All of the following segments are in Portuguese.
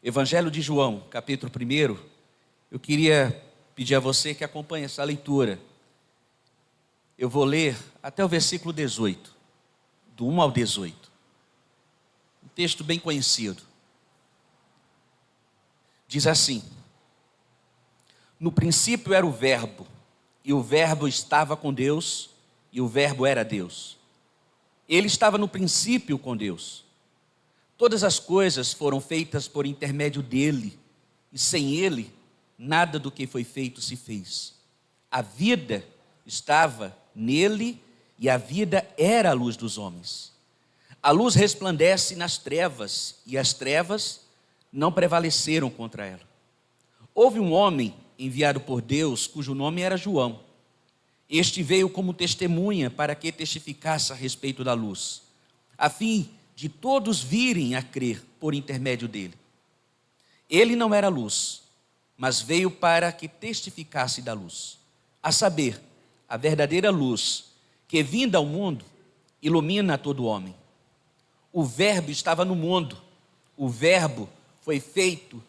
Evangelho de João, capítulo 1, eu queria pedir a você que acompanhe essa leitura. Eu vou ler até o versículo 18, do 1 ao 18. Um texto bem conhecido. Diz assim: no princípio era o Verbo, e o Verbo estava com Deus, e o Verbo era Deus. Ele estava no princípio com Deus. Todas as coisas foram feitas por intermédio dele, e sem ele, nada do que foi feito se fez. A vida estava nele, e a vida era a luz dos homens. A luz resplandece nas trevas, e as trevas não prevaleceram contra ela. Houve um homem enviado por Deus, cujo nome era João. Este veio como testemunha para que testificasse a respeito da luz, a fim de todos virem a crer por intermédio dele. Ele não era luz, mas veio para que testificasse da luz, a saber, a verdadeira luz, que vinda ao mundo, ilumina todo homem. O Verbo estava no mundo, o Verbo foi feito,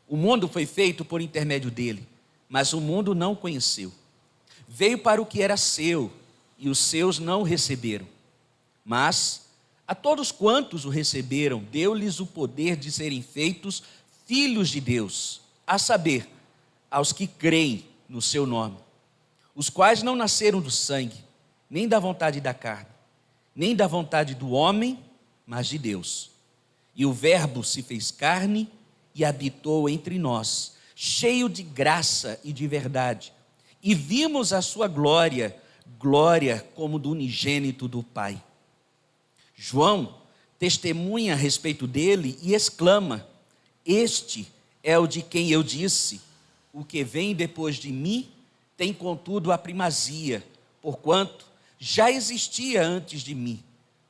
o mundo foi feito por intermédio dele, mas o mundo não o conheceu. Veio para o que era seu, e os seus não o receberam. Mas a todos quantos o receberam, deu-lhes o poder de serem feitos filhos de Deus, a saber, aos que creem no seu nome, os quais não nasceram do sangue, nem da vontade da carne, nem da vontade do homem, mas de Deus. E o Verbo se fez carne e habitou entre nós, cheio de graça e de verdade. E vimos a sua glória, glória como do unigênito do Pai. João testemunha a respeito dele e exclama: este é o de quem eu disse, o que vem depois de mim tem contudo a primazia, porquanto já existia antes de mim,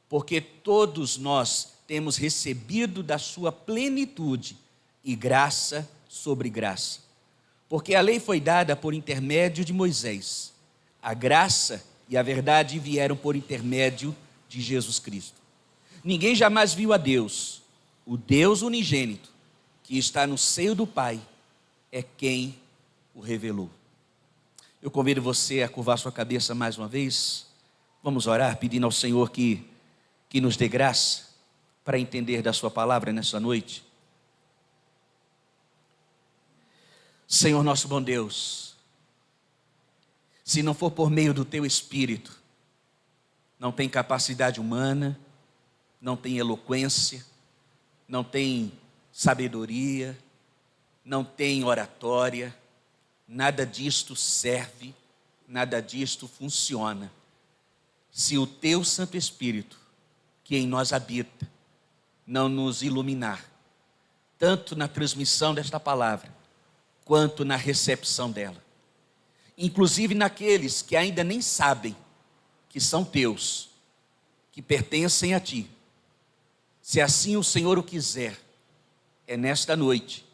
porque todos nós temos recebido da sua plenitude e graça sobre graça. Porque a lei foi dada por intermédio de Moisés, a graça e a verdade vieram por intermédio de Jesus Cristo. Ninguém jamais viu a Deus, o Deus unigênito, que está no seio do Pai, é quem o revelou. Eu convido você a curvar sua cabeça mais uma vez. Vamos orar pedindo ao Senhor que nos dê graça para entender da sua palavra nessa noite. Senhor nosso bom Deus, se não for por meio do teu Espírito, não tem capacidade humana, não tem eloquência, não tem sabedoria, não tem oratória, nada disto serve, nada disto funciona, se o teu Santo Espírito, que em nós habita, não nos iluminar, tanto na transmissão desta palavra, quanto na recepção dela, inclusive naqueles que ainda nem sabem que são teus, que pertencem a ti. Se assim o Senhor o quiser, é nesta noite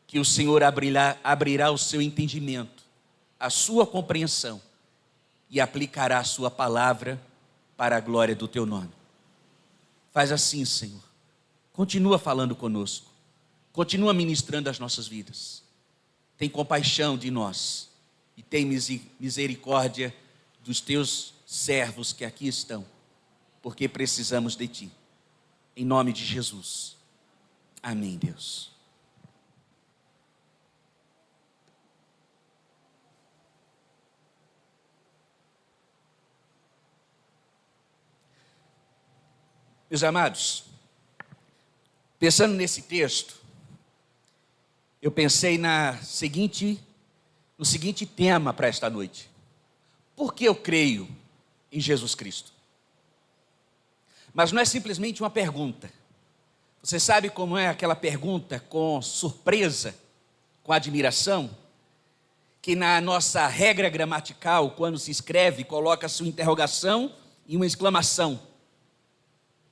que o Senhor abrirá o seu entendimento, a sua compreensão e aplicará a sua palavra para a glória do teu nome. Faz assim, Senhor, continua falando conosco, continua ministrando as nossas vidas. Tem compaixão de nós e tem misericórdia dos teus servos que aqui estão, porque precisamos de ti. Em nome de Jesus. Amém, Deus. Meus amados, pensando nesse texto, eu pensei no seguinte tema para esta noite: por que eu creio em Jesus Cristo? Mas não é simplesmente uma pergunta. Você sabe como é aquela pergunta com surpresa, com admiração? Que na nossa regra gramatical, quando se escreve, coloca-se uma interrogação e uma exclamação.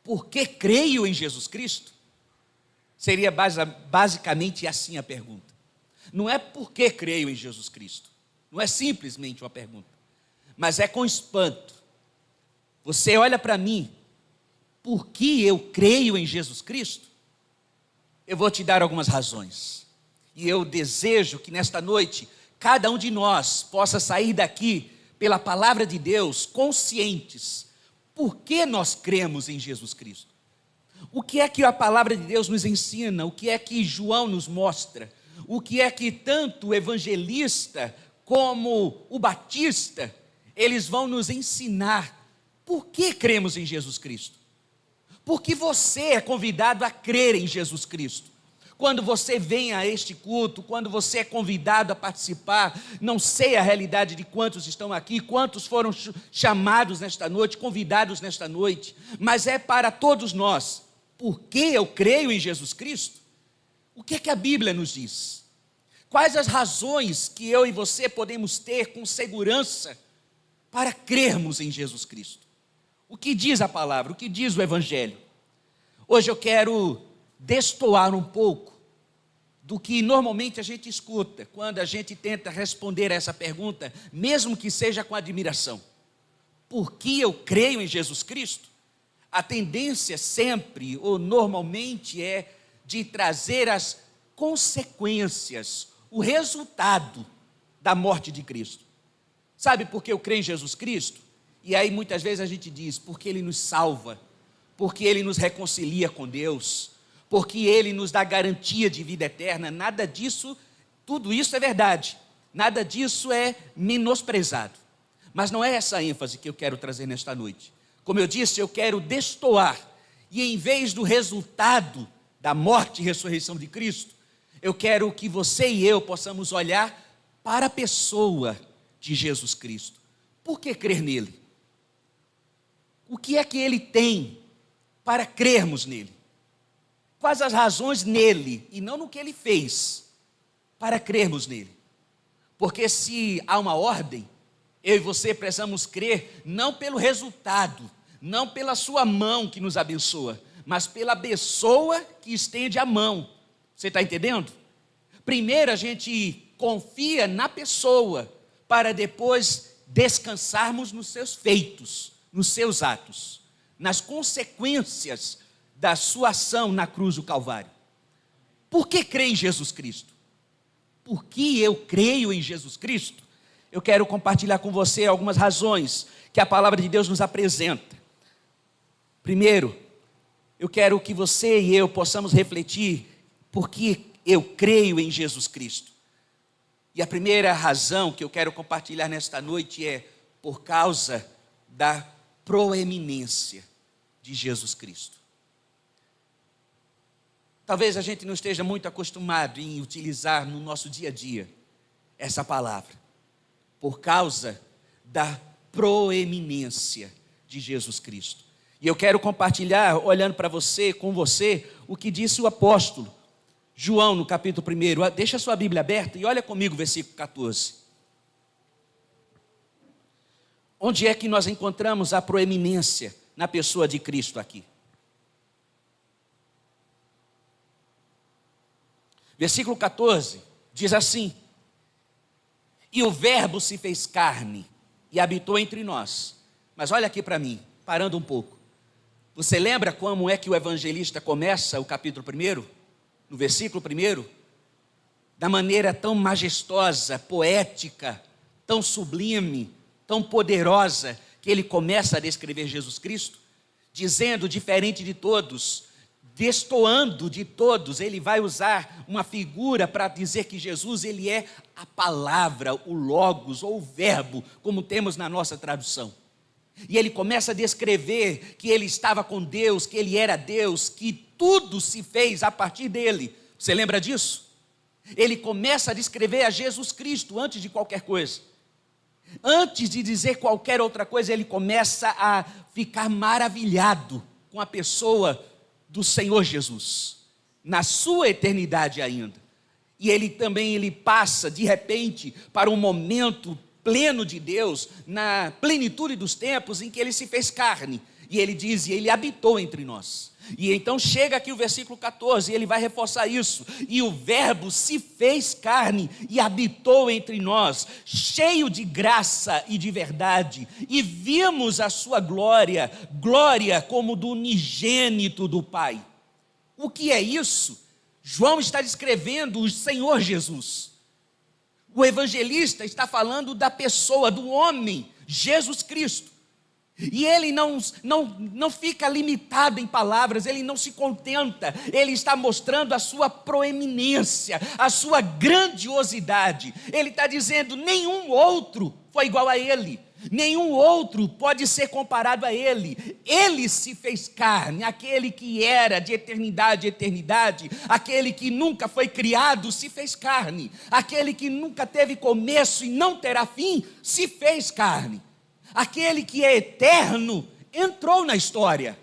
Por que creio em Jesus Cristo? Seria basicamente assim a pergunta. Não é por que creio em Jesus Cristo. Não é simplesmente uma pergunta. Mas é com espanto. Você olha para mim, por que eu creio em Jesus Cristo? Eu vou te dar algumas razões. E eu desejo que nesta noite, cada um de nós possa sair daqui, pela palavra de Deus, conscientes. Por que nós cremos em Jesus Cristo? O que é que a palavra de Deus nos ensina? O que é que João nos mostra? O que é que tanto o evangelista como o batista, eles vão nos ensinar? Por que cremos em Jesus Cristo? Porque você é convidado a crer em Jesus Cristo. Quando você vem a este culto, quando você é convidado a participar, não sei a realidade de quantos estão aqui, quantos foram chamados nesta noite, convidados nesta noite, mas é para todos nós. Por que eu creio em Jesus Cristo? O que é que a Bíblia nos diz? Quais as razões que eu e você podemos ter com segurança para crermos em Jesus Cristo? O que diz a palavra? O que diz o Evangelho? Hoje eu quero destoar um pouco do que normalmente a gente escuta quando a gente tenta responder a essa pergunta, mesmo que seja com admiração. Por que eu creio em Jesus Cristo? A tendência sempre, ou normalmente, é de trazer as consequências, o resultado da morte de Cristo. Sabe por que eu creio em Jesus Cristo? E aí muitas vezes a gente diz, porque Ele nos salva, porque Ele nos reconcilia com Deus, porque Ele nos dá garantia de vida eterna. Nada disso, tudo isso é verdade, nada disso é menosprezado. Mas não é essa a ênfase que eu quero trazer nesta noite. Como eu disse, eu quero destoar, e em vez do resultado da morte e ressurreição de Cristo, eu quero que você e eu possamos olhar para a pessoa de Jesus Cristo. Por que crer nele? O que é que ele tem para crermos nele? Quais as razões nele, e não no que ele fez, para crermos nele? Porque se há uma ordem, eu e você precisamos crer não pelo resultado, não pela sua mão que nos abençoa, mas pela pessoa que estende a mão. Você está entendendo? Primeiro a gente confia na pessoa, para depois descansarmos nos seus feitos, nos seus atos, nas consequências da sua ação na cruz do Calvário. Por que crer em Jesus Cristo? Por que eu creio em Jesus Cristo? Eu quero compartilhar com você algumas razões que a palavra de Deus nos apresenta. Primeiro, eu quero que você e eu possamos refletir por que eu creio em Jesus Cristo. E a primeira razão que eu quero compartilhar nesta noite é por causa da proeminência de Jesus Cristo. Talvez a gente não esteja muito acostumado em utilizar no nosso dia a dia essa palavra, por causa da proeminência de Jesus Cristo. E eu quero compartilhar, olhando para você, com você, o que disse o apóstolo João no capítulo 1. Deixa a sua Bíblia aberta e olha comigo o versículo 14. Onde é que nós encontramos a proeminência na pessoa de Cristo aqui? Versículo 14 diz assim: e o verbo se fez carne e habitou entre nós. Mas olha aqui para mim, parando um pouco. Você lembra como é que o evangelista começa o capítulo 1? No versículo 1? Da maneira tão majestosa, poética, tão sublime, tão poderosa, que ele começa a descrever Jesus Cristo, dizendo, diferente de todos, destoando de todos, ele vai usar uma figura para dizer que Jesus, ele é a palavra, o logos ou o verbo, como temos na nossa tradução. E ele começa a descrever que ele estava com Deus, que ele era Deus, que tudo se fez a partir dele. Você lembra disso? Ele começa a descrever a Jesus Cristo antes de qualquer coisa. Antes de dizer qualquer outra coisa, ele começa a ficar maravilhado com a pessoa do Senhor Jesus, na sua eternidade ainda. E ele também passa de repente para um momento pleno de Deus, na plenitude dos tempos em que ele se fez carne. E ele diz, e ele habitou entre nós. E então chega aqui o versículo 14, e ele vai reforçar isso. E o verbo se fez carne e habitou entre nós, cheio de graça e de verdade. E vimos a sua glória, glória como do unigênito do Pai. O que é isso? João está descrevendo o Senhor Jesus. O evangelista está falando da pessoa, do homem, Jesus Cristo. E ele não fica limitado em palavras, ele não se contenta, ele está mostrando a sua proeminência, a sua grandiosidade. Ele está dizendo: nenhum outro foi igual a ele, nenhum outro pode ser comparado a ele. Ele se fez carne, aquele que era de eternidade a eternidade, aquele que nunca foi criado se fez carne, aquele que nunca teve começo e não terá fim se fez carne. Aquele que é eterno entrou na história.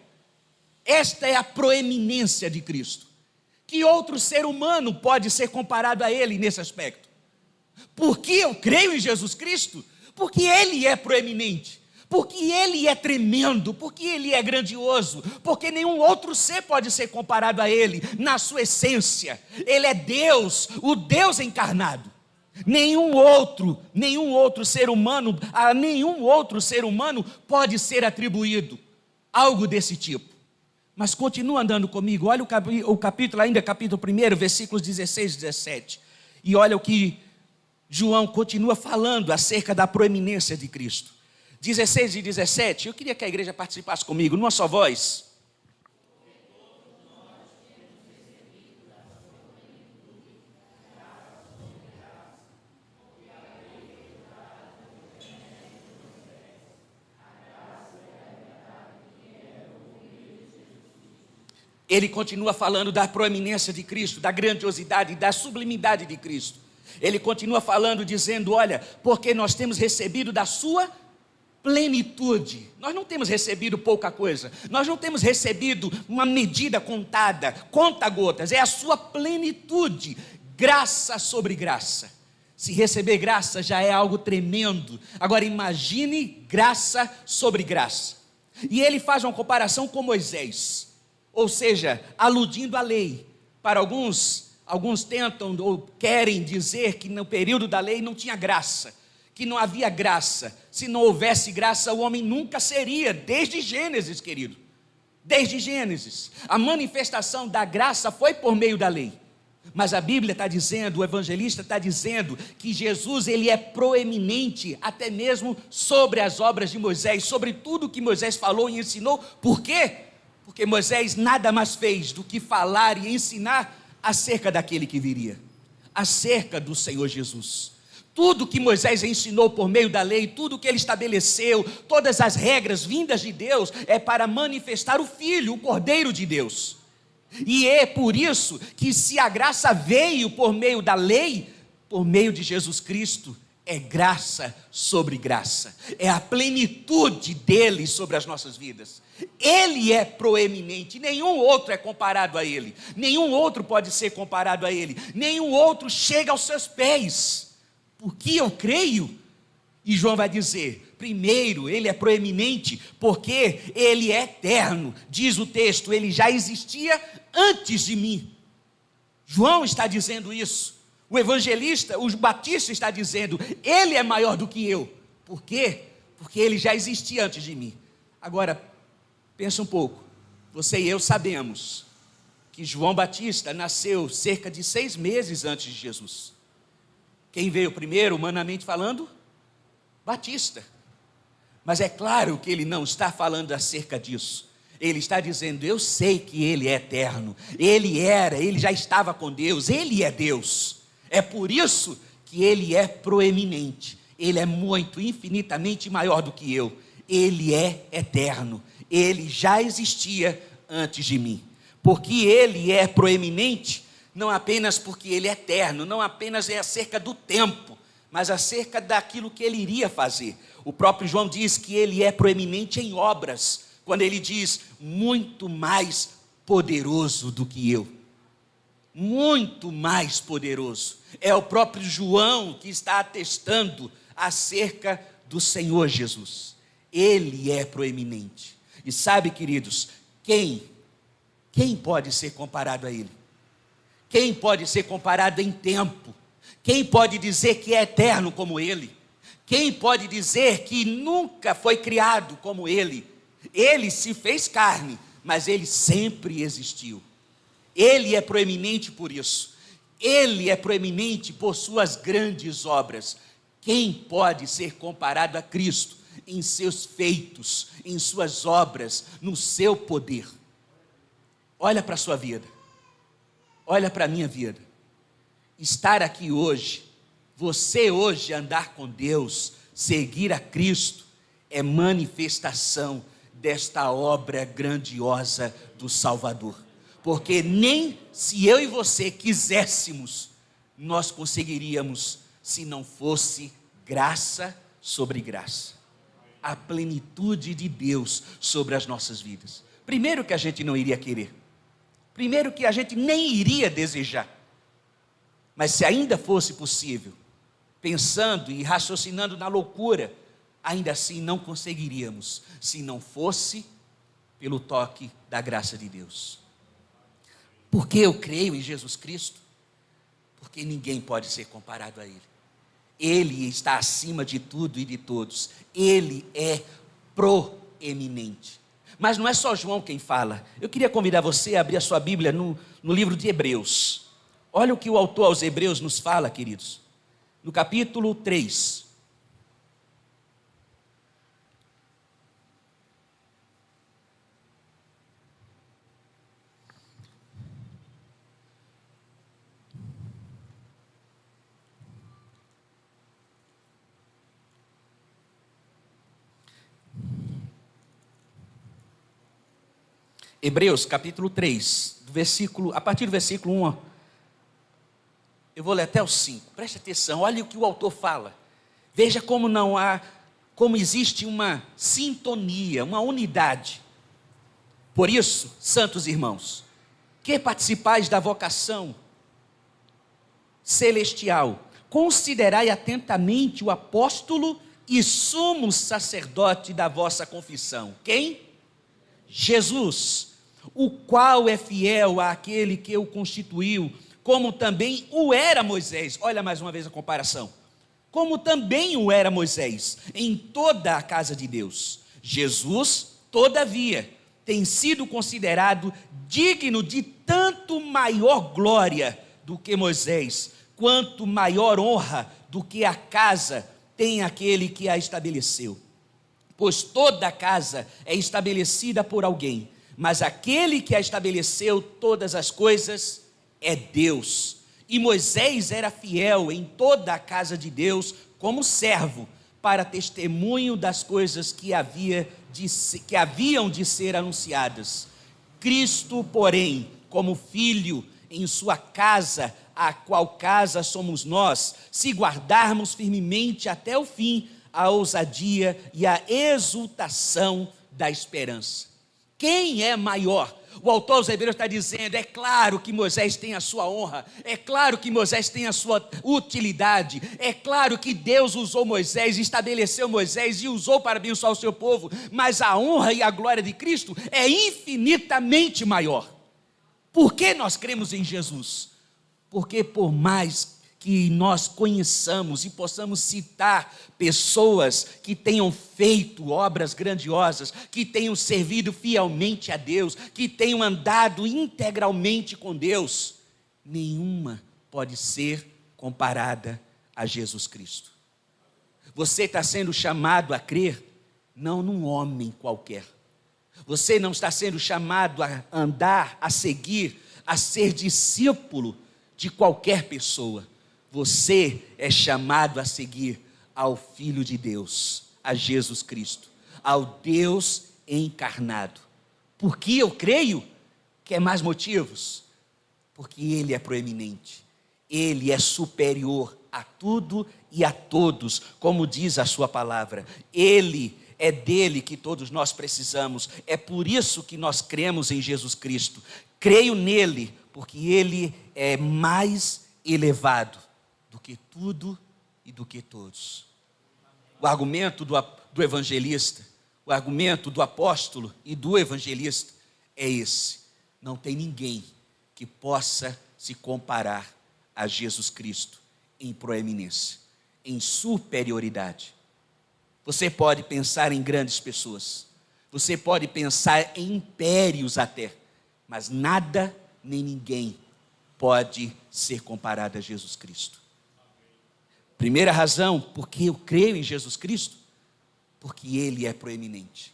Esta é a proeminência de Cristo. Que outro ser humano pode ser comparado a ele nesse aspecto? Por que eu creio em Jesus Cristo? Porque ele é proeminente, porque ele é tremendo, porque ele é grandioso, porque nenhum outro ser pode ser comparado a ele na sua essência. Ele é Deus, o Deus encarnado. Nenhum outro ser humano, a nenhum outro ser humano pode ser atribuído algo desse tipo. Mas continua andando comigo, olha o capítulo, ainda capítulo 1, versículos 16 e 17. E olha o que João continua falando acerca da proeminência de Cristo. 16 e 17, eu queria que a igreja participasse comigo, numa só voz. Ele continua falando da proeminência de Cristo, da grandiosidade, da sublimidade de Cristo. Ele continua falando, dizendo: olha, porque nós temos recebido da sua plenitude. Nós não temos recebido pouca coisa, nós não temos recebido uma medida contada, conta-gotas, é a sua plenitude, graça sobre graça. Se receber graça já é algo tremendo, agora imagine graça sobre graça. E ele faz uma comparação com Moisés, ou seja, aludindo à lei. Para alguns tentam ou querem dizer que no período da lei não tinha graça, que não havia graça. Se não houvesse graça, o homem nunca seria, desde Gênesis, querido. Desde Gênesis. A manifestação da graça foi por meio da lei. Mas a Bíblia está dizendo, o evangelista está dizendo que Jesus, ele é proeminente até mesmo sobre as obras de Moisés, sobre tudo que Moisés falou e ensinou. Por quê? Porque Moisés nada mais fez do que falar e ensinar acerca daquele que viria, acerca do Senhor Jesus. Tudo que Moisés ensinou por meio da lei, tudo que ele estabeleceu, todas as regras vindas de Deus, é para manifestar o Filho, o Cordeiro de Deus. E é por isso que, se a graça veio por meio da lei, por meio de Jesus Cristo, é graça sobre graça, é a plenitude dele sobre as nossas vidas. Ele é proeminente, nenhum outro é comparado a ele, nenhum outro pode ser comparado a ele, nenhum outro chega aos seus pés. Porque eu creio, e João vai dizer: primeiro, ele é proeminente porque ele é eterno. Diz o texto, ele já existia antes de mim. João está dizendo isso. O evangelista, o Batista está dizendo: ele é maior do que eu. Por quê? Porque ele já existia antes de mim. Agora, pensa um pouco. Você e eu sabemos que João Batista nasceu cerca de 6 meses antes de Jesus. Quem veio primeiro, humanamente falando? Batista. Mas é claro que ele não está falando acerca disso. Ele está dizendo: eu sei que ele é eterno. Ele já estava com Deus, ele é Deus. É por isso que ele é proeminente. Ele é muito, infinitamente maior do que eu. Ele é eterno. Ele já existia antes de mim. Porque ele é proeminente, não apenas porque ele é eterno, não apenas é acerca do tempo, mas acerca daquilo que ele iria fazer. O próprio João diz que ele é proeminente em obras, quando ele diz: muito mais poderoso do que eu. Muito mais poderoso. É o próprio João que está atestando acerca do Senhor Jesus. Ele é proeminente. E sabe, queridos, quem pode ser comparado a ele? Quem pode ser comparado em tempo? Quem pode dizer que é eterno como ele? Quem pode dizer que nunca foi criado como ele? Ele se fez carne, mas ele sempre existiu. Ele é proeminente por isso. Ele é proeminente por suas grandes obras. Quem pode ser comparado a Cristo em seus feitos, em suas obras, no seu poder? Olha para a sua vida. Olha para a minha vida. Estar aqui hoje, você hoje andar com Deus, seguir a Cristo, é manifestação desta obra grandiosa do Salvador. Porque nem se eu e você quiséssemos, nós conseguiríamos, se não fosse graça sobre graça. A plenitude de Deus sobre as nossas vidas. Primeiro que a gente não iria querer. Primeiro que a gente nem iria desejar. Mas se ainda fosse possível, pensando e raciocinando na loucura, ainda assim não conseguiríamos, se não fosse pelo toque da graça de Deus. Porque eu creio em Jesus Cristo? Porque ninguém pode ser comparado a Ele. Ele está acima de tudo e de todos. Ele é proeminente. Mas não é só João quem fala. Eu queria convidar você a abrir a sua Bíblia no livro de Hebreus. Olha o que o autor aos Hebreus nos fala, queridos. No capítulo 3. Hebreus capítulo 3, a partir do versículo 1, eu vou ler até o 5, preste atenção, olha o que o autor fala, veja como existe uma sintonia, uma unidade. Por isso, santos irmãos, que participais da vocação celestial, considerai atentamente o apóstolo e sumo sacerdote da vossa confissão. Quem? Jesus, o qual é fiel àquele que o constituiu, como também o era Moisés. Olha mais uma vez a comparação. Como também o era Moisés, em toda a casa de Deus. Jesus, todavia, tem sido considerado digno de tanto maior glória do que Moisés, quanto maior honra do que a casa tem aquele que a estabeleceu. Pois toda a casa é estabelecida por alguém, mas aquele que a estabeleceu todas as coisas é Deus. E Moisés era fiel em toda a casa de Deus como servo, para testemunho das coisas que haviam de ser anunciadas. Cristo, porém, como filho em sua casa, a qual casa somos nós, se guardarmos firmemente até o fim a ousadia e a exultação da esperança. Quem é maior? O autor aos Hebreus está dizendo, é claro que Moisés tem a sua honra, é claro que Moisés tem a sua utilidade, é claro que Deus usou Moisés, estabeleceu Moisés e usou para abençoar o seu povo, mas a honra e a glória de Cristo é infinitamente maior. Por que nós cremos em Jesus? Porque por mais que nós conheçamos e possamos citar pessoas que tenham feito obras grandiosas, que tenham servido fielmente a Deus, que tenham andado integralmente com Deus, nenhuma pode ser comparada a Jesus Cristo. Você está sendo chamado a crer, não num homem qualquer. Você não está sendo chamado a andar, a seguir, a ser discípulo de qualquer pessoa. Você é chamado a seguir ao Filho de Deus, a Jesus Cristo, ao Deus encarnado. Por que eu creio? Quer mais motivos? Porque Ele é proeminente, Ele é superior a tudo e a todos, como diz a sua palavra. Ele é dele que todos nós precisamos, é por isso que nós cremos em Jesus Cristo. Creio nele, porque Ele é mais elevado do que tudo e do que todos. O argumento do evangelista, o argumento do apóstolo e do evangelista é esse: não tem ninguém que possa se comparar a Jesus Cristo em proeminência, em superioridade. Você pode pensar em grandes pessoas, você pode pensar em impérios até, mas nada nem ninguém pode ser comparado a Jesus Cristo. Primeira razão, porque eu creio em Jesus Cristo, porque Ele é proeminente.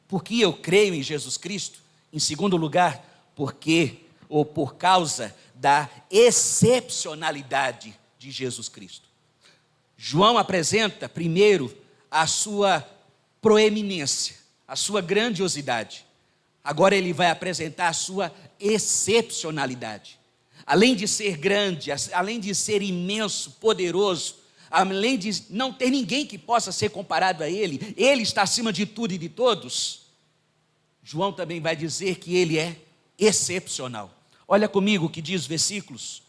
Porque eu creio em Jesus Cristo, em segundo lugar, porque ou por causa da excepcionalidade de Jesus Cristo. João apresenta primeiro a sua proeminência, a sua grandiosidade. Agora ele vai apresentar a sua excepcionalidade. Além de ser grande, além de ser imenso, poderoso, além de não ter ninguém que possa ser comparado a ele, ele está acima de tudo e de todos. João também vai dizer que ele é excepcional. Olha comigo o que diz os versículos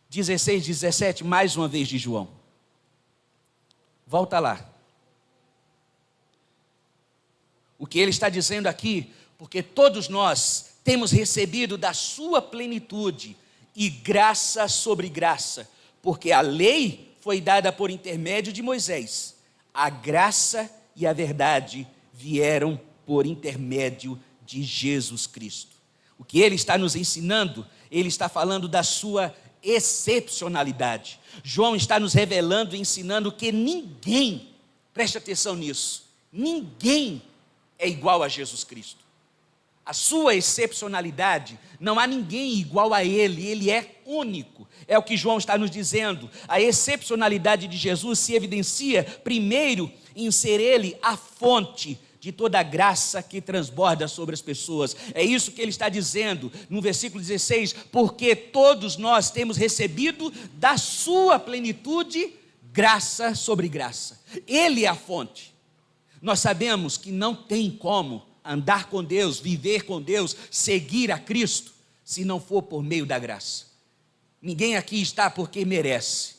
16 e 17, mais uma vez de João. Volta lá. O que ele está dizendo aqui, porque todos nós temos recebido da sua plenitude e graça sobre graça, porque a lei foi dada por intermédio de Moisés, a graça e a verdade vieram por intermédio de Jesus Cristo. O que ele está nos ensinando, ele está falando da sua excepcionalidade. João está nos revelando e ensinando que ninguém, preste atenção nisso, ninguém é igual a Jesus Cristo. A sua excepcionalidade, não há ninguém igual a ele, ele é único. É o que João está nos dizendo. A excepcionalidade de Jesus se evidencia primeiro em ser ele a fonte de toda a graça que transborda sobre as pessoas. É isso que ele está dizendo no versículo 16, porque todos nós temos recebido da sua plenitude graça sobre graça. Ele é a fonte. Nós sabemos que não tem como andar com Deus, viver com Deus, seguir a Cristo, se não for por meio da graça. Ninguém aqui está porque merece.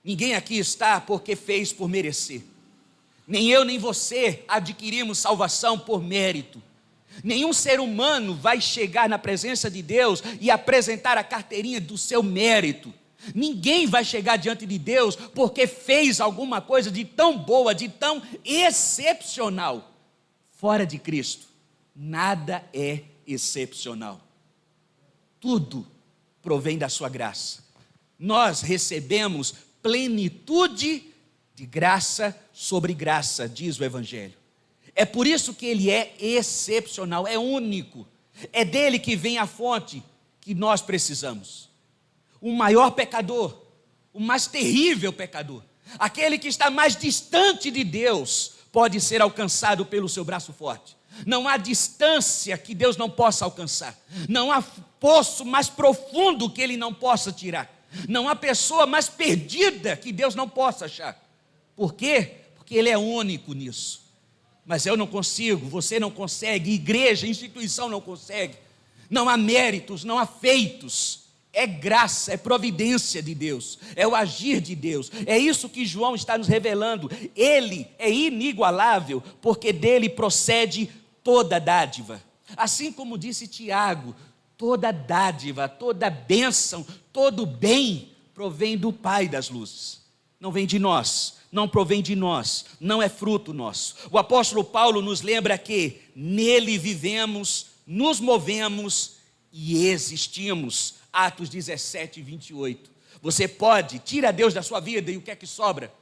Ninguém aqui está porque fez por merecer. Nem eu nem você adquirimos salvação por mérito. Nenhum ser humano vai chegar na presença de Deus e apresentar a carteirinha do seu mérito. Ninguém vai chegar diante de Deus porque fez alguma coisa de tão boa, de tão excepcional. Fora de Cristo, nada é excepcional. Tudo provém da sua graça. Nós recebemos plenitude de graça sobre graça, diz o Evangelho. É por isso que ele é excepcional, é único. É dele que vem a fonte que nós precisamos. O maior pecador, o mais terrível pecador, aquele que está mais distante de Deus, pode ser alcançado pelo seu braço forte. Não há distância que Deus não possa alcançar. Não há poço mais profundo que Ele não possa tirar. Não há pessoa mais perdida que Deus não possa achar. Por quê? Porque Ele é único nisso. Mas eu não consigo, você não consegue, igreja, instituição não consegue. Não há méritos, não há feitos. É graça, é providência de Deus, é o agir de Deus. É isso que João está nos revelando. Ele é inigualável, porque dele procede toda dádiva. Assim como disse Tiago, toda dádiva, toda bênção, todo bem provém do Pai das luzes. Não vem de nós, não provém de nós, não é fruto nosso. O apóstolo Paulo nos lembra que nele vivemos, nos movemos e existimos. Atos 17, 28. Você pode, tira Deus da sua vida e o que é que sobra?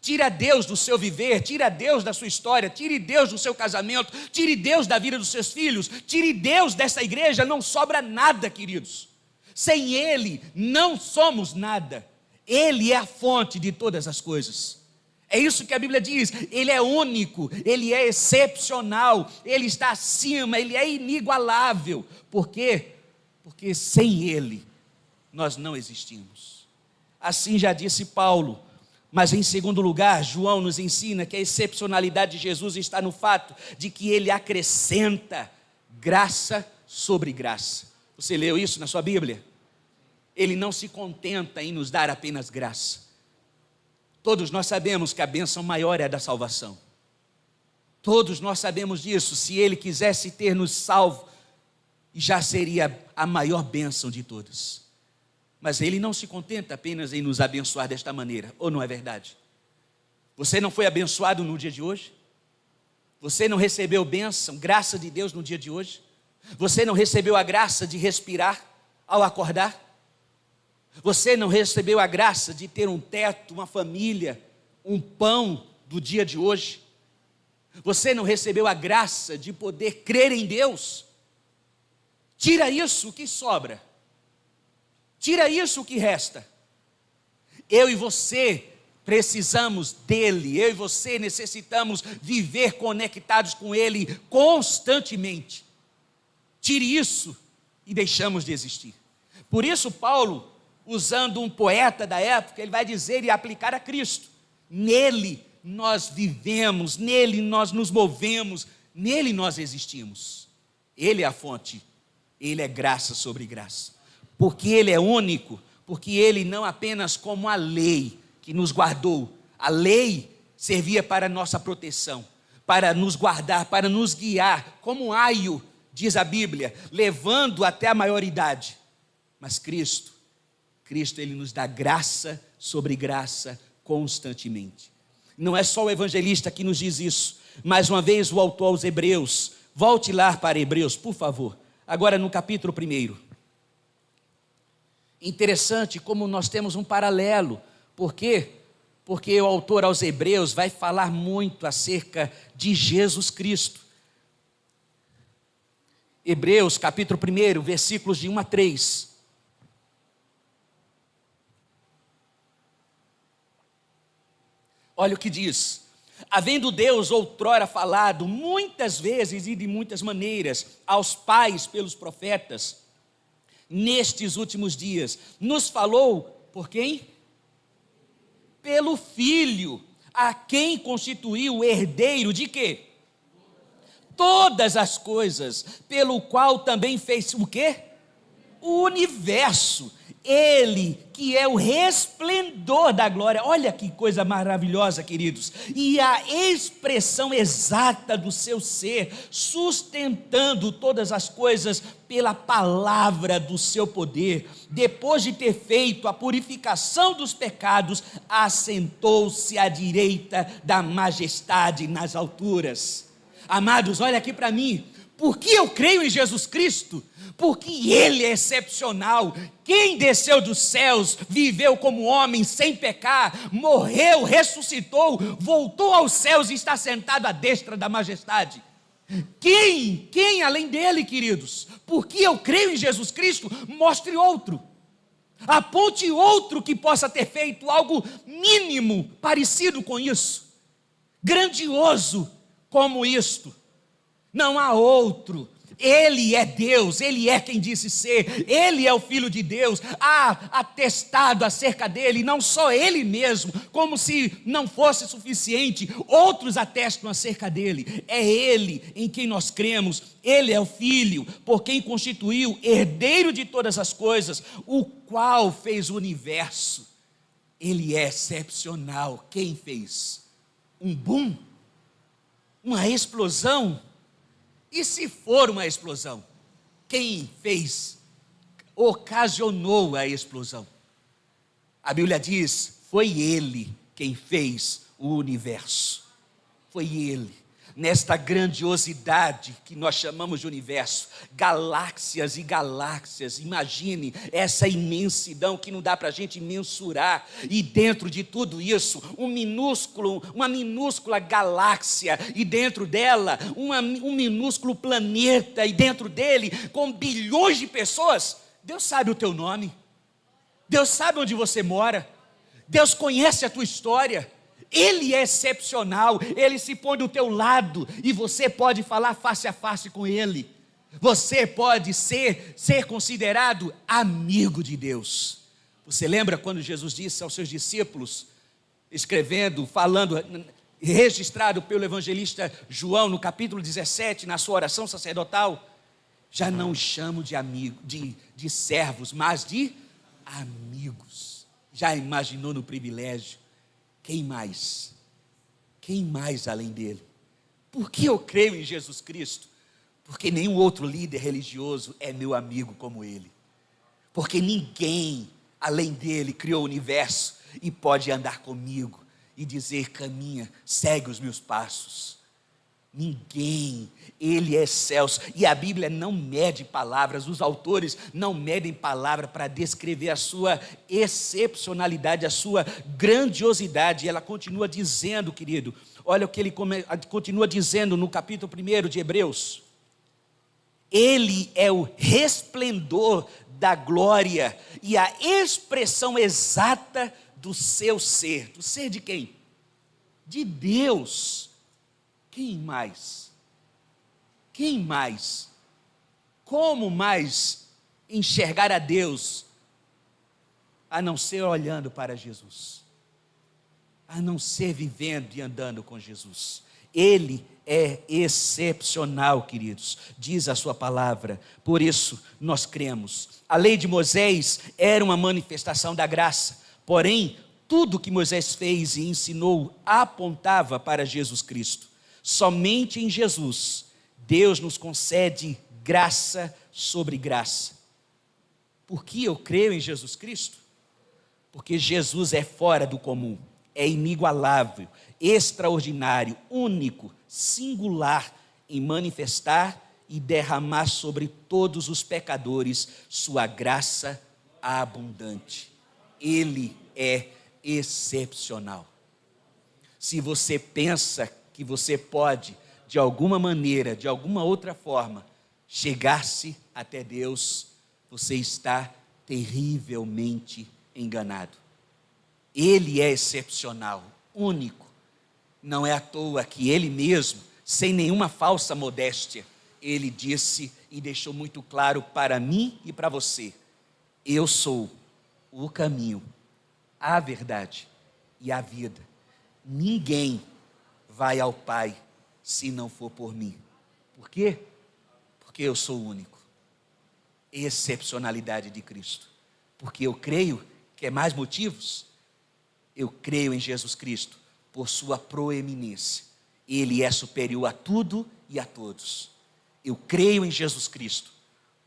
Tira Deus do seu viver, tira Deus da sua história, tire Deus do seu casamento, tire Deus da vida dos seus filhos, tire Deus dessa igreja, não sobra nada, queridos. Sem Ele não somos nada. Ele é a fonte de todas as coisas. É isso que a Bíblia diz, Ele é único, Ele é excepcional, Ele está acima, Ele é inigualável. Por quê? Porque sem Ele, nós não existimos. Assim já disse Paulo, mas em segundo lugar, João nos ensina que a excepcionalidade de Jesus está no fato de que Ele acrescenta graça sobre graça. Você leu isso na sua Bíblia? Ele não se contenta em nos dar apenas graça. Todos nós sabemos que a bênção maior é a da salvação. Todos nós sabemos disso. Se Ele quisesse ter nos salvo, já seria a maior bênção de todas. Mas Ele não se contenta apenas em nos abençoar desta maneira, ou não é verdade? Você não foi abençoado no dia de hoje? Você não recebeu bênção, graça de Deus no dia de hoje? Você não recebeu a graça de respirar ao acordar? Você não recebeu a graça de ter um teto, uma família, um pão do dia de hoje? Você não recebeu a graça de poder crer em Deus? Tira isso, o que sobra? Tira isso, o que resta? Eu e você precisamos dele, eu e você necessitamos viver conectados com ele constantemente. Tire isso e deixamos de existir. Por isso Paulo, usando um poeta da época, ele vai dizer e aplicar a Cristo. Nele nós vivemos, nele nós nos movemos, nele nós existimos. Ele é a fonte, ele é graça sobre graça. Porque ele é único, porque ele não apenas como a lei que nos guardou. A lei servia para nossa proteção, para nos guardar, para nos guiar, como um aio, diz a Bíblia, levando até a maioridade. Mas Cristo, ele nos dá graça sobre graça constantemente. Não é só o evangelista que nos diz isso. Mais uma vez o autor aos Hebreus, volte lá para Hebreus, por favor. Agora no capítulo 1. Interessante como nós temos um paralelo. Por quê? Porque o autor aos Hebreus vai falar muito acerca de Jesus Cristo. Hebreus capítulo 1, versículos de 1 a 3. Olha o que diz: havendo Deus outrora falado muitas vezes e de muitas maneiras aos pais pelos profetas, nestes últimos dias, nos falou por quem? Pelo Filho, a quem constituiu o herdeiro de quê? Todas as coisas, pelo qual também fez o quê? O universo. Ele que é o resplendor da glória. Olha que coisa maravilhosa, queridos. E a expressão exata do seu ser, sustentando todas as coisas pela palavra do seu poder. Depois de ter feito a purificação dos pecados, assentou-se à direita da majestade nas alturas. Amados, olha aqui para mim. Por que eu creio em Jesus Cristo? Porque Ele é excepcional. Quem desceu dos céus, viveu como homem sem pecar, morreu, ressuscitou, voltou aos céus e está sentado à destra da majestade. Quem além dele, queridos? Porque eu creio em Jesus Cristo, mostre outro. Aponte outro que possa ter feito algo mínimo parecido com isso. Grandioso como isto. Não há outro. Ele é Deus, Ele é quem disse ser, Ele é o Filho de Deus. Há atestado acerca dele, não só Ele mesmo, como se não fosse suficiente, outros atestam acerca dele. É Ele em quem nós cremos, Ele é o Filho, por quem constituiu herdeiro de todas as coisas, o qual fez o universo. Ele é excepcional. Quem fez? Um boom? Uma explosão? E se for uma explosão, quem fez, ocasionou a explosão? A Bíblia diz, foi Ele quem fez o universo. Foi Ele. Nesta grandiosidade que nós chamamos de universo, galáxias e galáxias, imagine essa imensidão que não dá para a gente mensurar, e dentro de tudo isso, uma minúscula galáxia, e dentro dela, um minúsculo planeta, e dentro dele, com bilhões de pessoas. Deus sabe o teu nome, Deus sabe onde você mora, Deus conhece a tua história. Ele é excepcional, Ele se põe do teu lado e você pode falar face a face com Ele. Você pode ser considerado amigo de Deus. Você lembra quando Jesus disse aos seus discípulos, escrevendo, falando, registrado pelo evangelista João no capítulo 17, na sua oração sacerdotal: já não os chamo de amigos, de servos, mas de amigos. Já imaginou no privilégio? Quem mais? Quem mais além dele? Por que eu creio em Jesus Cristo? Porque nenhum outro líder religioso é meu amigo como ele. Porque ninguém além dele criou o universo e pode andar comigo e dizer: caminha, segue os meus passos. Ninguém, ele é excelso. E a Bíblia não mede palavras, os autores não medem palavras para descrever a sua excepcionalidade, a sua grandiosidade. E ela continua dizendo, querido, olha o que ele continua dizendo no capítulo 1 de Hebreus. Ele é o resplendor da glória e a expressão exata do seu ser. Do ser de quem? De Deus. Quem mais? Quem mais? Como mais enxergar a Deus a não ser olhando para Jesus? A não ser vivendo e andando com Jesus. Ele é excepcional, queridos, diz a sua palavra. Por isso nós cremos. A lei de Moisés era uma manifestação da graça, porém tudo que Moisés fez e ensinou apontava para Jesus Cristo. Somente em Jesus, Deus nos concede graça sobre graça. Por que eu creio em Jesus Cristo? Porque Jesus é fora do comum, é inigualável, extraordinário, único, singular em manifestar e derramar sobre todos os pecadores sua graça abundante. Ele é excepcional. Se você pensa que você pode, de alguma maneira, de alguma outra forma, chegar-se até Deus, você está terrivelmente enganado. Ele é excepcional, único. Não é à toa que ele mesmo, sem nenhuma falsa modéstia, ele disse e deixou muito claro para mim e para você: eu sou o caminho, a verdade e a vida. Ninguém vai ao Pai se não for por mim. Por quê? Porque eu sou único. Excepcionalidade de Cristo. Porque eu creio, quer mais motivos? Eu creio em Jesus Cristo por sua proeminência. Ele é superior a tudo e a todos. Eu creio em Jesus Cristo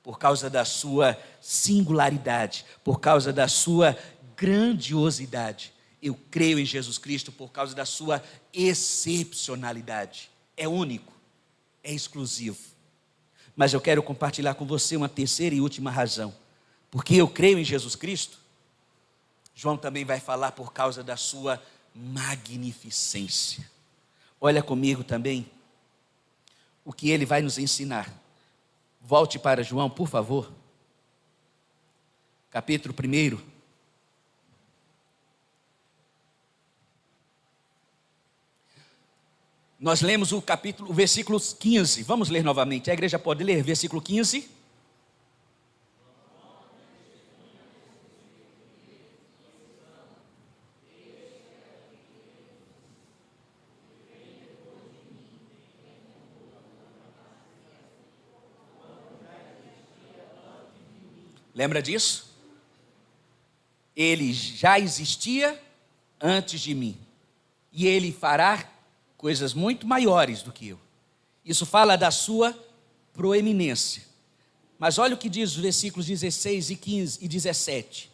por causa da sua singularidade, por causa da sua grandiosidade. Eu creio em Jesus Cristo por causa da sua excepcionalidade. É único, é exclusivo. Mas eu quero compartilhar com você uma terceira e última razão. Porque eu creio em Jesus Cristo, João também vai falar por causa da sua magnificência. Olha comigo também o que ele vai nos ensinar. Volte para João, por favor. Capítulo 1. Nós lemos o versículo 15. Vamos ler novamente. A igreja pode ler, versículo 15. Lembra disso? Ele já existia antes de mim. E ele fará coisas muito maiores do que eu. Isso fala da sua proeminência. Mas olha o que diz os versículos 16 e 15 e 17.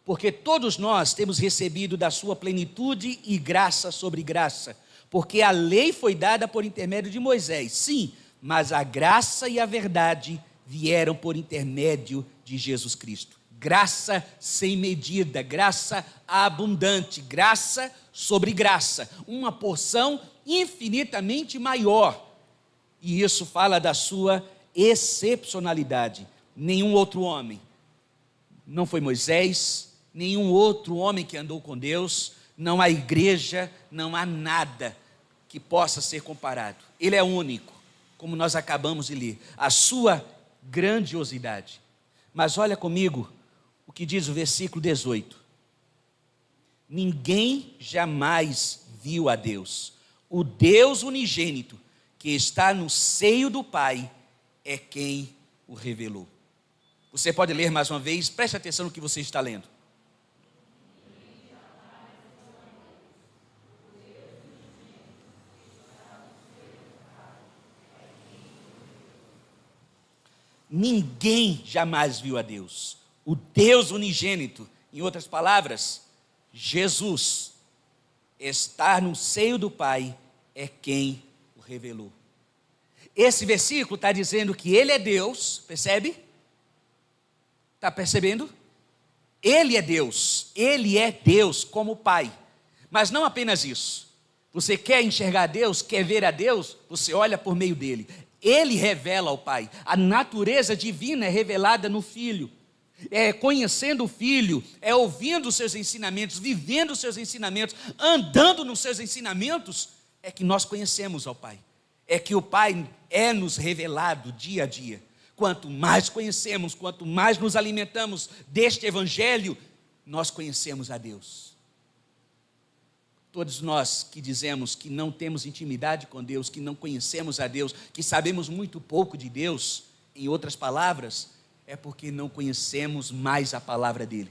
Porque todos nós temos recebido da sua plenitude e graça sobre graça. Porque a lei foi dada por intermédio de Moisés, sim, mas a graça e a verdade vieram por intermédio de Jesus Cristo. Graça sem medida, graça abundante, graça sobre graça, uma porção infinitamente maior. E isso fala da sua excepcionalidade. Nenhum outro homem, não foi Moisés, nenhum outro homem que andou com Deus, não há igreja, não há nada que possa ser comparado. Ele é único, como nós acabamos de ler, a sua grandiosidade. Mas olha comigo o que diz o versículo 18. Ninguém jamais viu a Deus. O Deus unigênito que está no seio do Pai é quem o revelou. Você pode ler mais uma vez, preste atenção no que você está lendo. Ninguém jamais viu a Deus. O Deus unigênito, em outras palavras, Jesus, estar no seio do Pai é quem o revelou. Esse versículo está dizendo que Ele é Deus, percebe? Está percebendo? Ele é Deus como Pai. Mas não apenas isso. Você quer enxergar Deus, quer ver a Deus, você olha por meio dele. Ele revela ao Pai. A natureza divina é revelada no Filho. É conhecendo o Filho, é ouvindo os seus ensinamentos, vivendo os seus ensinamentos, andando nos seus ensinamentos, é que nós conhecemos ao Pai. É que o Pai é nos revelado dia a dia. Quanto mais conhecemos, quanto mais nos alimentamos deste Evangelho, nós conhecemos a Deus. Todos nós que dizemos que não temos intimidade com Deus, que não conhecemos a Deus, que sabemos muito pouco de Deus, em outras palavras, é porque não conhecemos mais a palavra dele.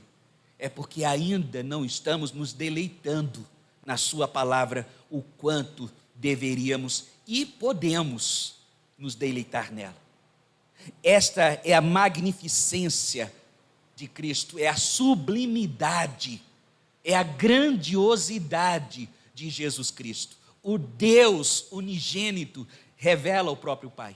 É porque ainda não estamos nos deleitando na sua palavra o quanto deveríamos e podemos nos deleitar nela. Esta é a magnificência de Cristo, é a sublimidade, é a grandiosidade de Jesus Cristo. O Deus unigênito revela o próprio Pai.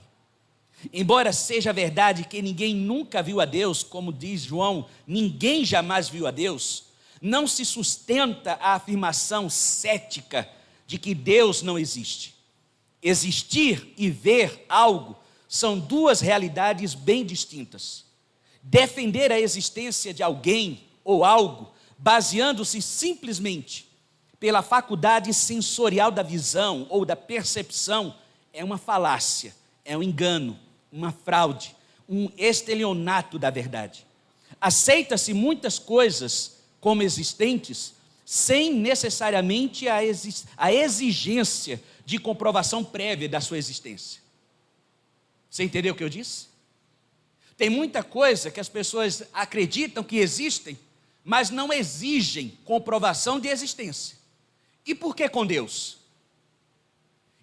Embora seja verdade que ninguém nunca viu a Deus, como diz João, ninguém jamais viu a Deus, não se sustenta a afirmação cética de que Deus não existe. Existir e ver algo são duas realidades bem distintas. Defender a existência de alguém ou algo, baseando-se simplesmente pela faculdade sensorial da visão ou da percepção, é uma falácia, é um engano, uma fraude, um estelionato da verdade. Aceita-se muitas coisas como existentes, sem necessariamente a exigência de comprovação prévia da sua existência. Você entendeu o que eu disse? Tem muita coisa que as pessoas acreditam que existem, mas não exigem comprovação de existência. E por que com Deus?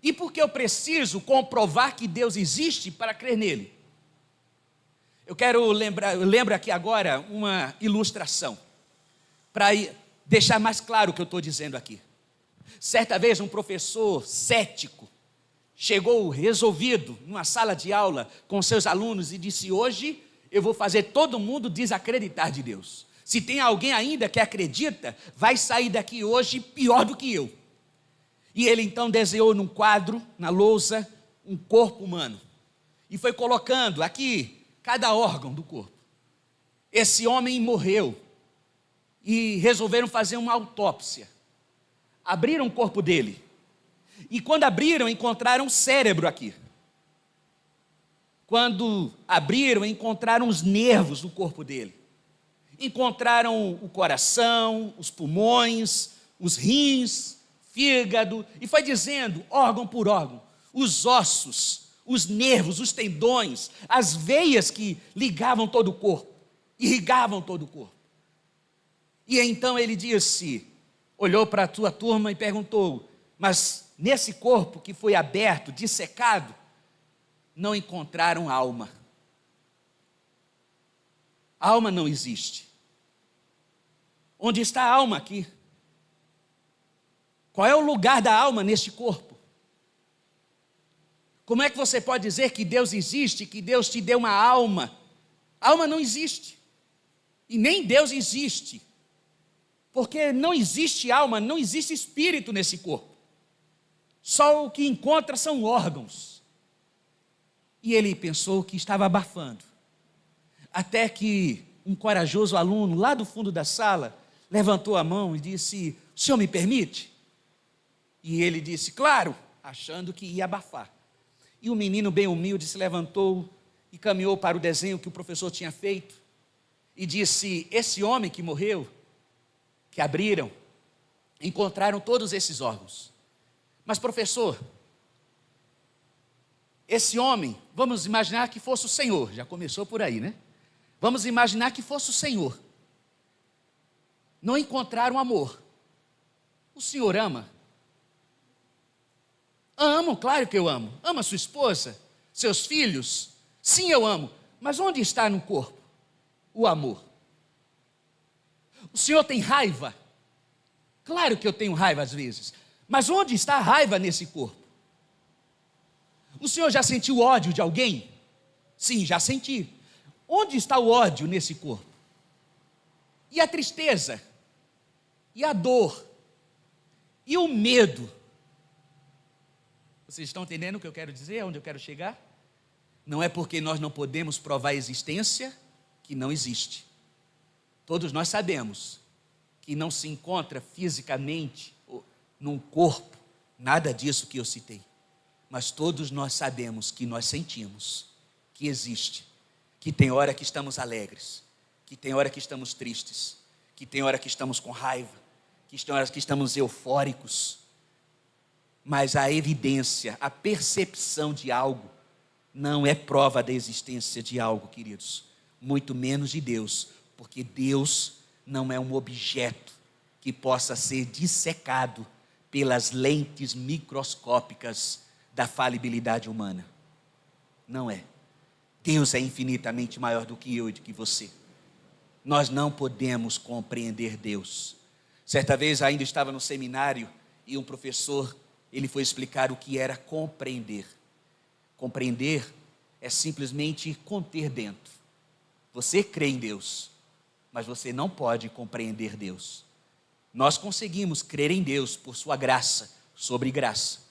E por que eu preciso comprovar que Deus existe para crer nele? Eu lembro aqui agora uma ilustração, para deixar mais claro o que eu estou dizendo aqui. Certa vez um professor cético chegou resolvido numa sala de aula com seus alunos e disse: hoje eu vou fazer todo mundo desacreditar de Deus. Se tem alguém ainda que acredita, vai sair daqui hoje pior do que eu. E ele então desenhou num quadro, na lousa, um corpo humano. E foi colocando aqui cada órgão do corpo. Esse homem morreu. E resolveram fazer uma autópsia. Abriram o corpo dele. E quando abriram, encontraram o cérebro aqui. Quando abriram, encontraram os nervos do corpo dele. Encontraram o coração, os pulmões, os rins, fígado, e foi dizendo, órgão por órgão, os ossos, os nervos, os tendões, as veias que ligavam todo o corpo, irrigavam todo o corpo. E então ele disse, olhou para a tua turma e perguntou, mas nesse corpo que foi aberto, dissecado, não encontraram alma. A alma não existe. Onde está a alma aqui? Qual é o lugar da alma neste corpo? Como é que você pode dizer que Deus existe, que Deus te deu uma alma? A alma não existe. E nem Deus existe. Porque não existe alma, não existe espírito nesse corpo. Só o que encontra são órgãos. E ele pensou que estava abafando. Até que um corajoso aluno, lá do fundo da sala, levantou a mão e disse, o senhor me permite? E ele disse, claro, achando que ia abafar. E o menino bem humilde se levantou e caminhou para o desenho que o professor tinha feito. E disse, esse homem que morreu, que abriram, encontraram todos esses órgãos. Mas professor, esse homem, vamos imaginar que fosse o Senhor, já começou por aí, né? Vamos imaginar que fosse o Senhor. Não encontraram amor. O Senhor ama? Amo, claro que eu amo. Ama sua esposa, seus filhos? Sim, eu amo. Mas onde está no corpo o amor? O Senhor tem raiva? Claro que eu tenho raiva às vezes. Mas onde está a raiva nesse corpo? O senhor já sentiu ódio de alguém? Sim, já senti. Onde está o ódio nesse corpo? E a tristeza? E a dor? E o medo? Vocês estão entendendo o que eu quero dizer? Onde eu quero chegar? Não é porque nós não podemos provar a existência que não existe. Todos nós sabemos que não se encontra fisicamente num corpo nada disso que eu citei. Mas todos nós sabemos que nós sentimos que existe, que tem hora que estamos alegres, que tem hora que estamos tristes, que tem hora que estamos com raiva, que tem horas que estamos eufóricos. Mas a evidência, a percepção de algo, não é prova da existência de algo, queridos. Muito menos de Deus, porque Deus não é um objeto que possa ser dissecado pelas lentes microscópicas da falibilidade humana. Não é. Deus é infinitamente maior do que eu e do que você. Nós não podemos compreender Deus. Certa vez ainda estava no seminário e um professor, ele foi explicar o que era compreender. Compreender é simplesmente conter dentro. Você crê em Deus, mas você não pode compreender Deus. Nós conseguimos crer em Deus por sua graça, sobre graça.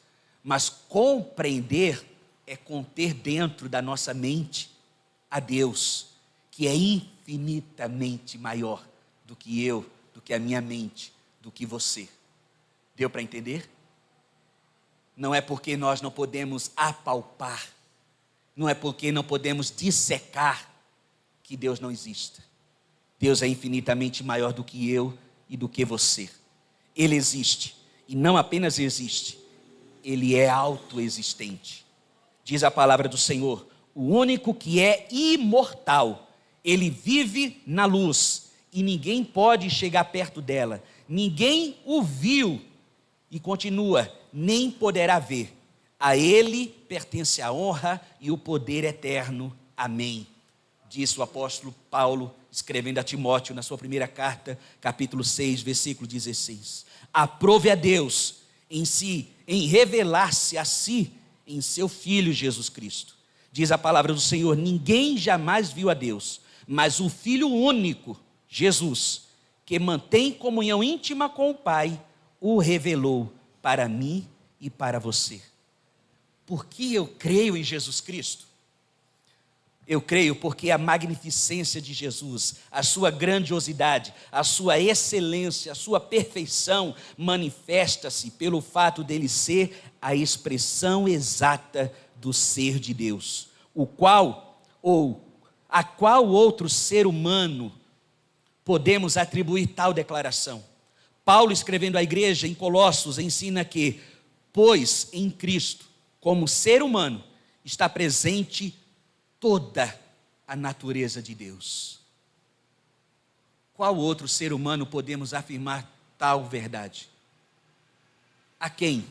Mas compreender é conter dentro da nossa mente a Deus, que é infinitamente maior do que eu, do que a minha mente, do que você. Deu para entender? Não é porque nós não podemos apalpar, não é porque não podemos dissecar que Deus não exista. Deus é infinitamente maior do que eu e do que você. Ele existe, e não apenas existe, Ele é autoexistente. Diz a palavra do Senhor, o único que é imortal, Ele vive na luz, e ninguém pode chegar perto dela, ninguém o viu, e continua, nem poderá ver. A Ele pertence a honra e o poder eterno. Amém. Disse o apóstolo Paulo, escrevendo a Timóteo na sua primeira carta, capítulo 6, versículo 16. Aprove a Deus em si, em revelar-se a si, em seu Filho Jesus Cristo. Diz a palavra do Senhor, ninguém jamais viu a Deus, mas o Filho único, Jesus, que mantém comunhão íntima com o Pai, o revelou para mim e para você. Por que eu creio em Jesus Cristo? Eu creio porque a magnificência de Jesus, a sua grandiosidade, a sua excelência, a sua perfeição manifesta-se pelo fato dele ser a expressão exata do ser de Deus, a qual outro ser humano podemos atribuir tal declaração? Paulo, escrevendo à igreja em Colossos, ensina que, pois em Cristo, como ser humano, está presente toda a natureza de Deus. Qual outro ser humano podemos afirmar tal verdade? A quem?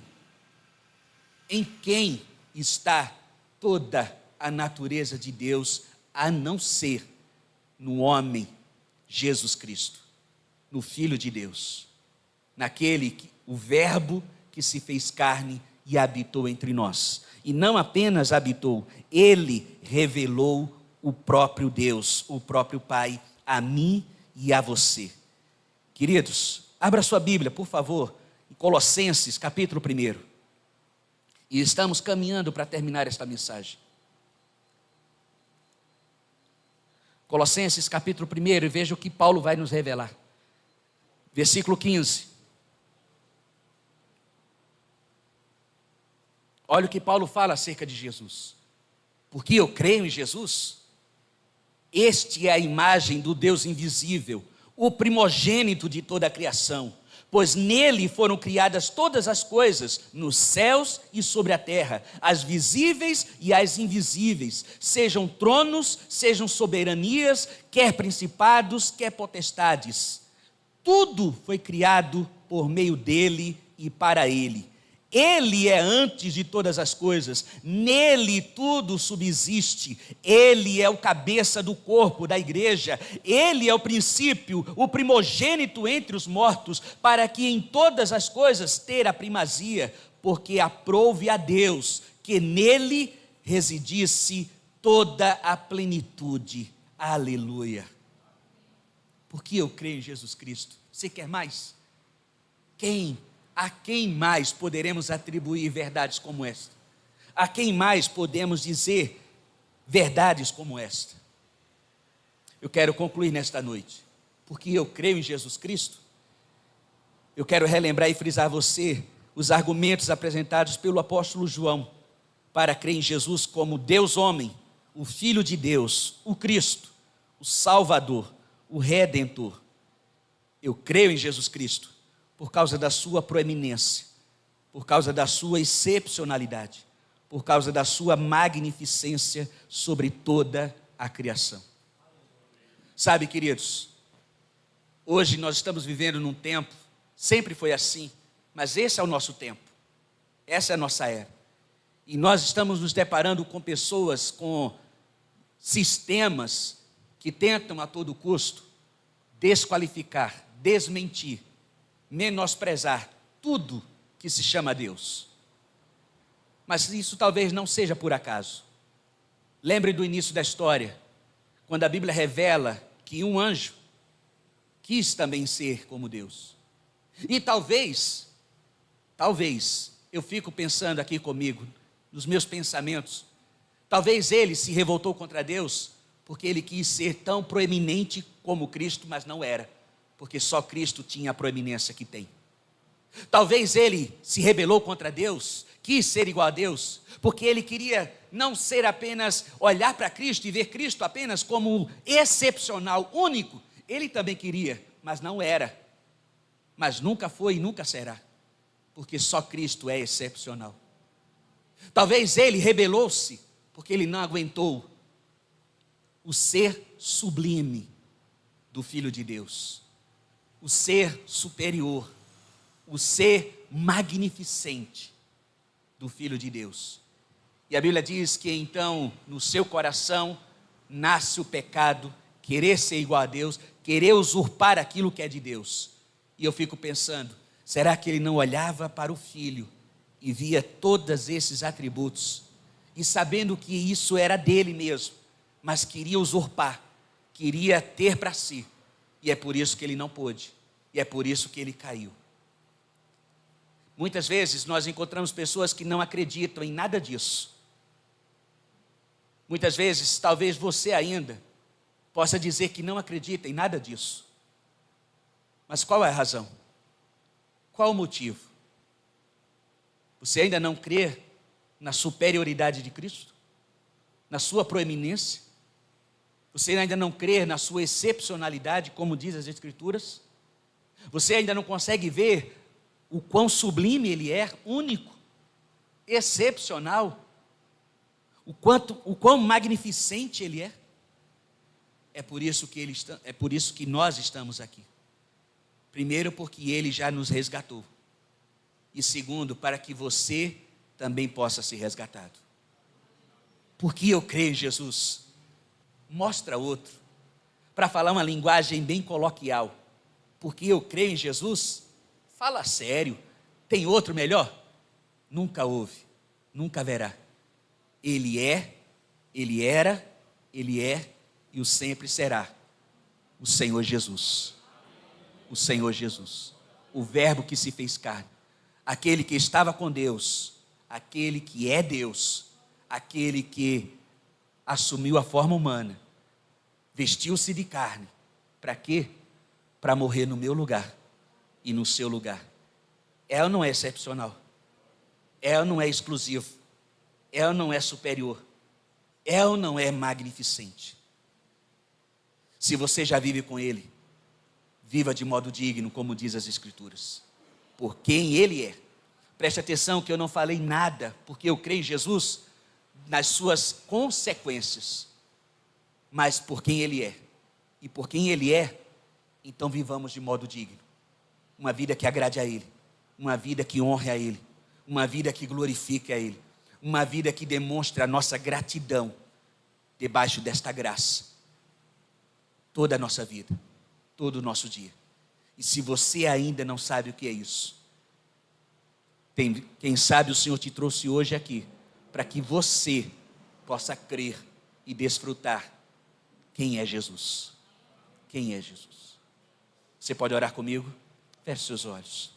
Em quem está toda a natureza de Deus, a não ser no homem Jesus Cristo, no Filho de Deus, o Verbo que se fez carne e habitou entre nós. E não apenas habitou, Ele revelou o próprio Deus, o próprio Pai, a mim e a você. Queridos, abra sua Bíblia, por favor, em Colossenses, capítulo 1. E estamos caminhando para terminar esta mensagem. Colossenses, capítulo 1, e veja o que Paulo vai nos revelar. Versículo 15. Olha o que Paulo fala acerca de Jesus. Porque eu creio em Jesus, este é a imagem do Deus invisível, o primogênito de toda a criação, pois nele foram criadas todas as coisas, nos céus e sobre a terra, as visíveis e as invisíveis, sejam tronos, sejam soberanias, quer principados, quer potestades. Tudo foi criado por meio dele e para ele. Ele é antes de todas as coisas, nele tudo subsiste, ele é o cabeça do corpo da igreja, ele é o princípio, o primogênito entre os mortos, para que em todas as coisas ter a primazia, porque aprouve a Deus que nele residisse toda a plenitude. Aleluia. Porque eu creio em Jesus Cristo. Você quer mais? A quem mais poderemos atribuir verdades como esta? A quem mais podemos dizer verdades como esta? Eu quero concluir nesta noite. Porque eu creio em Jesus Cristo. Eu quero relembrar e frisar a você os argumentos apresentados pelo apóstolo João para crer em Jesus como Deus homem, o Filho de Deus, o Cristo, o Salvador, o Redentor. Eu creio em Jesus Cristo por causa da sua proeminência, por causa da sua excepcionalidade, por causa da sua magnificência sobre toda a criação. Sabe, queridos, hoje nós estamos vivendo num tempo, sempre foi assim, mas esse é o nosso tempo, essa é a nossa era. E nós estamos nos deparando com pessoas, com sistemas que tentam a todo custo desqualificar, desmentir, menosprezar tudo que se chama Deus. Mas isso talvez não seja por acaso. Lembre do início da história, quando a Bíblia revela que um anjo quis também ser como Deus. E talvez, eu fico pensando aqui comigo, nos meus pensamentos, talvez ele se revoltou contra Deus, porque ele quis ser tão proeminente como Cristo, mas não era, porque só Cristo tinha a proeminência que tem. Talvez ele se rebelou contra Deus, quis ser igual a Deus, porque ele queria não ser apenas olhar para Cristo e ver Cristo apenas como excepcional, único. Ele também queria, mas não era, mas nunca foi e nunca será, porque só Cristo é excepcional. Talvez ele rebelou-se, porque ele não aguentou o ser sublime do Filho de Deus, o ser superior, o ser magnificente do Filho de Deus. E a Bíblia diz que então no seu coração nasce o pecado, querer ser igual a Deus, querer usurpar aquilo que é de Deus. E eu fico pensando, será que ele não olhava para o Filho e via todos esses atributos, e sabendo que isso era dele mesmo, mas queria usurpar, queria ter para si, e é por isso que ele não pôde, e é por isso que ele caiu. Muitas vezes nós encontramos pessoas que não acreditam em nada disso. Muitas vezes, talvez você ainda possa dizer que não acredita em nada disso. Mas qual é a razão? Qual o motivo? Você ainda não crê na superioridade de Cristo? Na sua proeminência? Você ainda não crê na sua excepcionalidade, como diz as Escrituras? Você ainda não consegue ver o quão sublime ele é, único, excepcional, o quão magnificente ele é? É por isso que nós estamos aqui. Primeiro, porque ele já nos resgatou. E segundo, para que você também possa ser resgatado. Porque eu creio em Jesus. Mostra outro. Para falar uma linguagem bem coloquial. Porque eu creio em Jesus. Fala sério. Tem outro melhor? Nunca houve. Nunca haverá. Ele é, ele era, ele é e o sempre será. O Senhor Jesus. O Senhor Jesus. O Verbo que se fez carne. Aquele que estava com Deus, aquele que é Deus, aquele que assumiu a forma humana, vestiu-se de carne. Para quê? Para morrer no meu lugar e no seu lugar. É ou não é excepcional? É ou não é exclusivo? É ou não é superior? É ou não é magnificente? Se você já vive com Ele, viva de modo digno, como diz as Escrituras. Por quem Ele é. Preste atenção que eu não falei nada, porque eu creio em Jesus nas suas consequências, mas por quem Ele é. E por quem Ele é, então vivamos de modo digno. Uma vida que agrade a Ele, uma vida que honre a Ele, uma vida que glorifique a Ele, uma vida que demonstre a nossa gratidão debaixo desta graça. Toda a nossa vida, todo o nosso dia. E se você ainda não sabe o que é isso, quem sabe o Senhor te trouxe hoje aqui para que você possa crer e desfrutar quem é Jesus. Quem é Jesus? Você pode orar comigo? Feche seus olhos.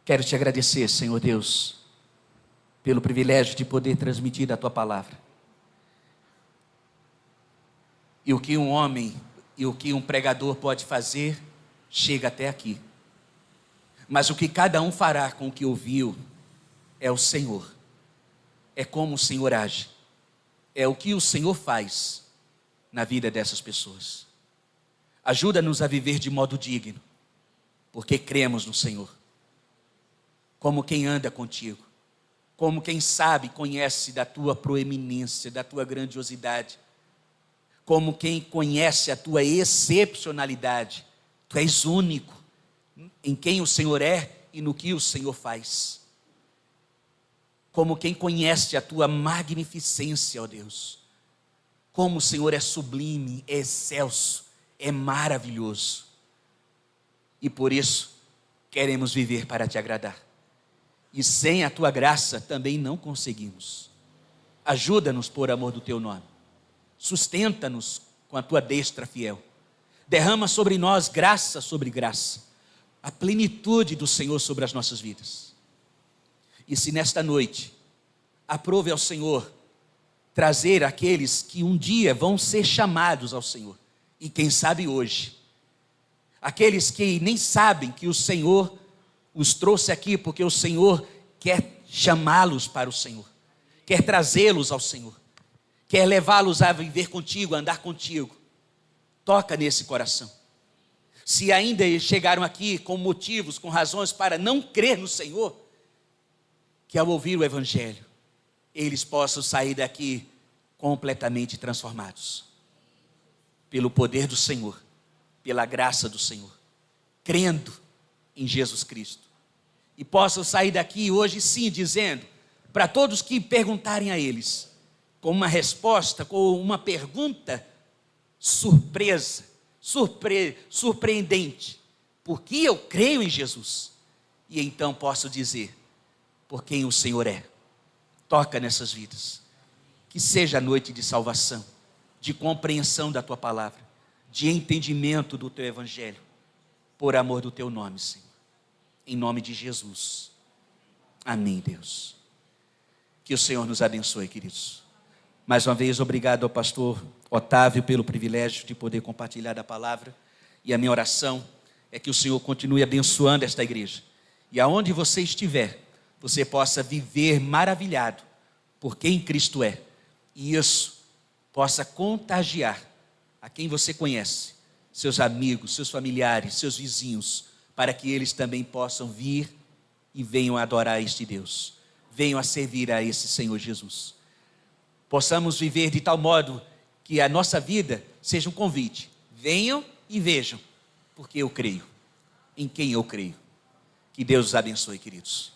Quero te agradecer, Senhor Deus, pelo privilégio de poder transmitir a Tua palavra. E o que um homem e o que um pregador pode fazer, chega até aqui. Mas o que cada um fará com o que ouviu, é o Senhor. É como o Senhor age. É o que o Senhor faz na vida dessas pessoas. Ajuda-nos a viver de modo digno, porque cremos no Senhor. Como quem anda contigo, como quem sabe, conhece da tua proeminência, da tua grandiosidade, como quem conhece a tua excepcionalidade. Tu és único em quem o Senhor é e no que o Senhor faz. Como quem conhece a tua magnificência, ó Deus. Como o Senhor é sublime, é excelso, é maravilhoso. E por isso, queremos viver para te agradar. E sem a tua graça também não conseguimos. Ajuda-nos por amor do teu nome. Sustenta-nos com a tua destra fiel. Derrama sobre nós graça sobre graça. A plenitude do Senhor sobre as nossas vidas. E se nesta noite, aprove ao Senhor trazer aqueles que um dia vão ser chamados ao Senhor. E quem sabe hoje. Aqueles que nem sabem que o Senhor os trouxe aqui porque o Senhor quer chamá-los para o Senhor, quer trazê-los ao Senhor, quer levá-los a viver contigo, a andar contigo. Toca nesse coração. Se ainda chegaram aqui com motivos, com razões para não crer no Senhor, que ao ouvir o Evangelho, eles possam sair daqui completamente transformados, pelo poder do Senhor, pela graça do Senhor, crendo em Jesus Cristo. E possam sair daqui hoje sim dizendo, para todos que perguntarem a eles, com uma resposta, com uma pergunta surpreendente, porque eu creio em Jesus. E então posso dizer, por quem o Senhor é. Toca nessas vidas. Que seja a noite de salvação, de compreensão da tua palavra, de entendimento do teu evangelho, por amor do teu nome, Senhor. Em nome de Jesus. Amém, Deus. Que o Senhor nos abençoe, queridos. Mais uma vez, obrigado ao pastor Otávio pelo privilégio de poder compartilhar da palavra. E a minha oração é que o Senhor continue abençoando esta igreja. E aonde você estiver, você possa viver maravilhado por quem Cristo é. E isso possa contagiar a quem você conhece, seus amigos, seus familiares, seus vizinhos, para que eles também possam vir e venham a adorar este Deus. Venham a servir a esse Senhor Jesus. Possamos viver de tal modo que a nossa vida seja um convite. Venham e vejam, porque eu creio, em quem eu creio. Que Deus os abençoe, queridos.